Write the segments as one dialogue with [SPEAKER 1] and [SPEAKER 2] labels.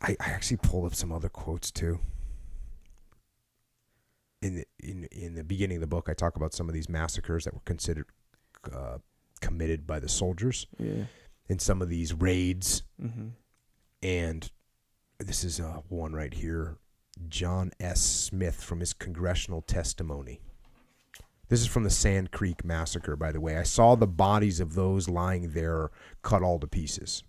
[SPEAKER 1] I actually pulled up some other quotes too. In the beginning of the book, I talk about some of these massacres that were considered committed by the soldiers.
[SPEAKER 2] Yeah.
[SPEAKER 1] In some of these raids.
[SPEAKER 2] Mm-hmm.
[SPEAKER 1] And this is one right here. John S. Smith from his congressional testimony. This is from the Sand Creek Massacre, by the way. I saw the bodies of those lying there cut all to pieces.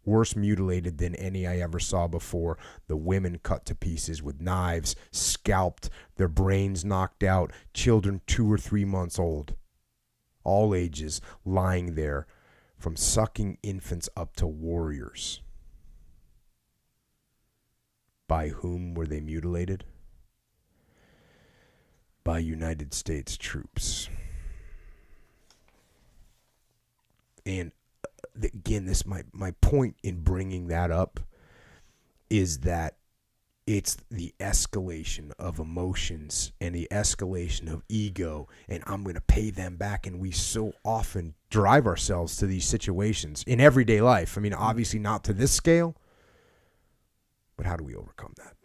[SPEAKER 1] Worse mutilated than any I ever saw before. The women cut to pieces with knives, scalped, their brains knocked out, children 2 or 3 months old. All ages lying there, from sucking infants up to warriors. By whom were they mutilated? By United States troops. And again, this my point in bringing that up is that it's the escalation of emotions and the escalation of ego, and I'm going to pay them back. And we so often drive ourselves to these situations in everyday life. I mean, obviously not to this scale, but how do we overcome that?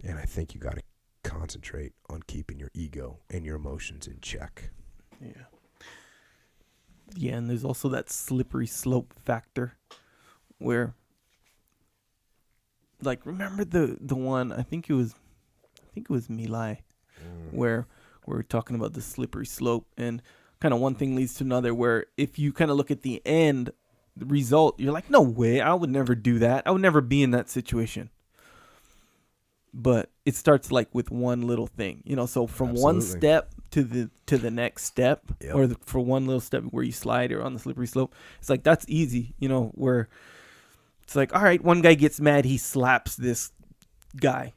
[SPEAKER 1] And I think you got to concentrate on keeping your ego and your emotions in check.
[SPEAKER 2] Yeah. Yeah, and there's also that slippery slope factor where, like, remember the one, I think it was My Lai, where we're talking about the slippery slope, and kind of one thing leads to another, where if you kind of look at the end the result, you're like, no way, I would never do that. I would never be in that situation. But it starts like with one little thing, so from
[SPEAKER 1] Absolutely.
[SPEAKER 2] one step to the next step,
[SPEAKER 1] Yep.
[SPEAKER 2] or for one little step where you slide or on the slippery slope, it's like, that's easy, where it's like, all right, one guy gets mad, he slaps this guy,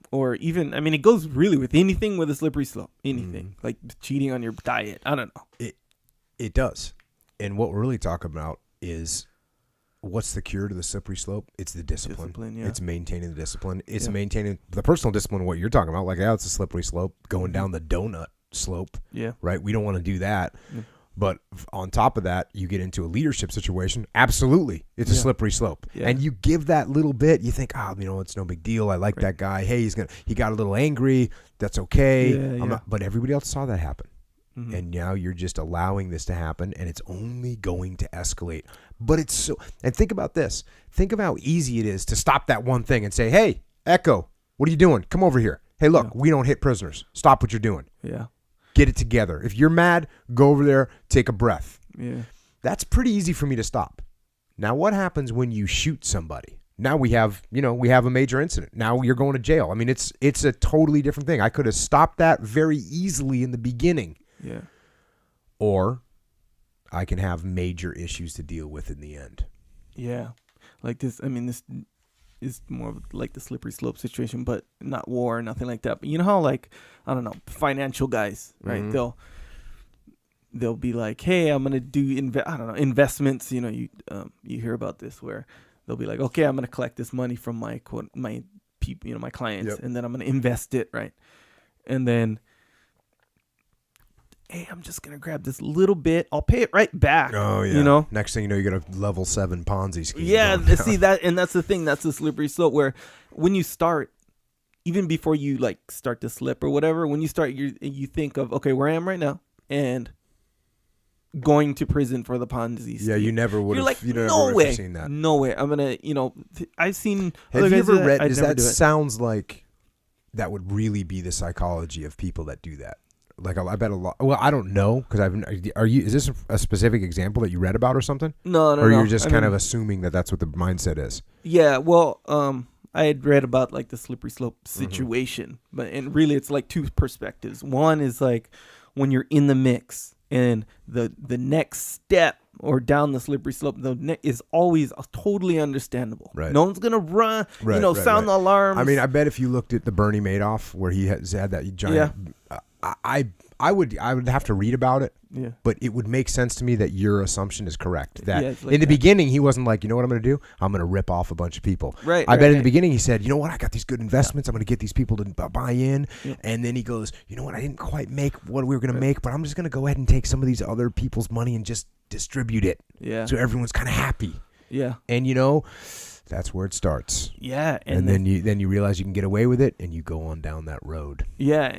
[SPEAKER 2] or even, I mean, it goes really with anything with a slippery slope, anything, like cheating on your diet. I don't know.
[SPEAKER 1] It does. And what we're really talking about is, what's the cure to the slippery slope? It's the discipline.
[SPEAKER 2] Yeah.
[SPEAKER 1] It's maintaining the discipline. It's maintaining the personal discipline, what you're talking about. Like, it's a slippery slope, going down the donut slope.
[SPEAKER 2] Yeah.
[SPEAKER 1] Right? We don't want to do that.
[SPEAKER 2] Yeah.
[SPEAKER 1] But on top of that, you get into a leadership situation. Absolutely. It's a slippery slope. Yeah. And you give that little bit, you think, it's no big deal. I like that guy. Hey, he got a little angry. That's okay.
[SPEAKER 2] Yeah.
[SPEAKER 1] But everybody else saw that happen.
[SPEAKER 2] Mm-hmm.
[SPEAKER 1] And now you're just allowing this to happen, and it's only going to escalate. But it's so, and think about this. Think of how easy it is to stop that one thing and say, hey, Echo, what are you doing? Come over here. Hey, look, we don't hit prisoners. Stop what you're doing.
[SPEAKER 2] Yeah.
[SPEAKER 1] Get it together. If you're mad, go over there, take a breath.
[SPEAKER 2] Yeah.
[SPEAKER 1] That's pretty easy for me to stop. Now, what happens when you shoot somebody? Now we have a major incident. Now you're going to jail. I mean, it's a totally different thing. I could have stopped that very easily in the beginning.
[SPEAKER 2] Yeah.
[SPEAKER 1] Or I can have major issues to deal with in the end.
[SPEAKER 2] Yeah. Like this, I mean, this is more of like the slippery slope situation, but not war, nothing like that. But you know how, like, I don't know, financial guys, right?
[SPEAKER 1] Mm-hmm.
[SPEAKER 2] They'll be like, hey, I'm going to do, investments. You hear about this where they'll be like, okay, I'm going to collect this money from my people, my clients, and then I'm going to invest it, right? And then, hey, I'm just going to grab this little bit. I'll pay it right back.
[SPEAKER 1] Oh, yeah. Next thing you know, you got a level 7 Ponzi scheme.
[SPEAKER 2] Yeah, see that, and that's the thing. That's the slippery slope where when you start, even before you like start to slip or whatever, when you start, you think of, okay, where I am right now and going to prison for the Ponzi scheme.
[SPEAKER 1] Yeah, you never would have.
[SPEAKER 2] Like,
[SPEAKER 1] you never
[SPEAKER 2] no
[SPEAKER 1] would
[SPEAKER 2] way.
[SPEAKER 1] have seen that.
[SPEAKER 2] No way. I'm going to, I've seen.
[SPEAKER 1] Have you ever read,
[SPEAKER 2] does that
[SPEAKER 1] sounds like that would really be the psychology of people that do that. Like, I bet a lot. Well, I don't know, because is this a specific example that you read about or something?
[SPEAKER 2] No.
[SPEAKER 1] Or you're just kind of assuming that that's what the mindset is?
[SPEAKER 2] Yeah, well, I had read about like the slippery slope situation, and really it's like two perspectives. One is like when you're in the mix and the next step or down the slippery slope is always totally understandable. Right. No one's gonna run, sound the alarms.
[SPEAKER 1] I mean, I bet if you looked at the Bernie Madoff where he had that giant, I would have to read about it. Yeah. But it would make sense to me that your assumption is correct. That like in the beginning he wasn't like, you know what I'm going to do? I'm going to rip off a bunch of people.
[SPEAKER 2] Right.
[SPEAKER 1] I bet in the beginning he said, you know what? I got these good investments. I'm going to get these people to buy in. Yeah. And then he goes, you know what? I didn't quite make what we were going to make, but I'm just going to go ahead and take some of these other people's money and just distribute it. Yeah. So everyone's kind of happy.
[SPEAKER 2] Yeah.
[SPEAKER 1] And That's where it starts.
[SPEAKER 2] Yeah,
[SPEAKER 1] And then you realize you can get away with it, and you go on down that road.
[SPEAKER 2] Yeah,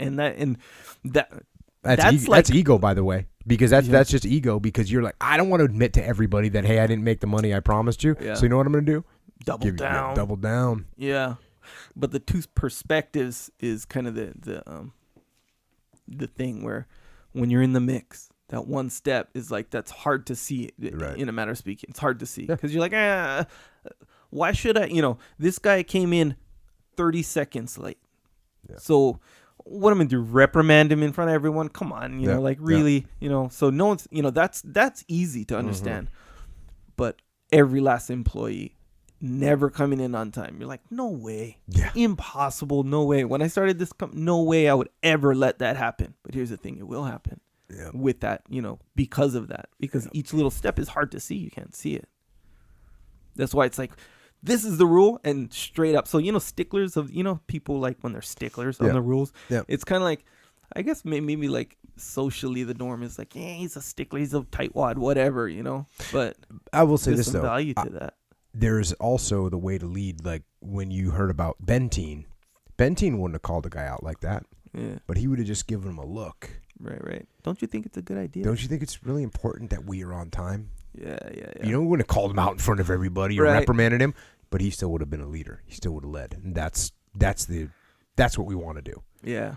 [SPEAKER 1] That's ego, by the way, because that's just ego. Because you're like, I don't want to admit to everybody that, hey, I didn't make the money I promised you. Yeah. So you know what I'm going to do?
[SPEAKER 2] Double down. Yeah, but the two perspectives is kind of the thing where when you're in the mix, that one step is like, that's hard to see in a matter of speaking. It's hard to see because you're like, why should I? This guy came in 30 seconds late. Yeah. So what am I going to do? Reprimand him in front of everyone? Come on, really, so no one's, that's easy to understand. But every last employee never coming in on time. You're like, no way. Yeah. Impossible. No way. When I started this no way I would ever let that happen. But here's the thing. It will happen with that, because of that. Because each little step is hard to see. You can't see it. That's why it's like, this is the rule and straight up. So, sticklers of, people like when they're sticklers on the rules. Yeah. It's kind of like, I guess maybe like socially the norm is like, he's a stickler. He's a tightwad, whatever, But
[SPEAKER 1] I will say this,
[SPEAKER 2] some
[SPEAKER 1] though.
[SPEAKER 2] value to that.
[SPEAKER 1] There's also the way to lead. Like when you heard about Benteen wouldn't have called the guy out like that. Yeah. But he would have just given him a look.
[SPEAKER 2] Right. Don't you think it's a good idea?
[SPEAKER 1] Don't you think it's really important that we are on time?
[SPEAKER 2] Yeah.
[SPEAKER 1] We wouldn't have called him out in front of everybody or reprimanded him, but he still would have been a leader. He still would have led. And that's what we want to do.
[SPEAKER 2] Yeah.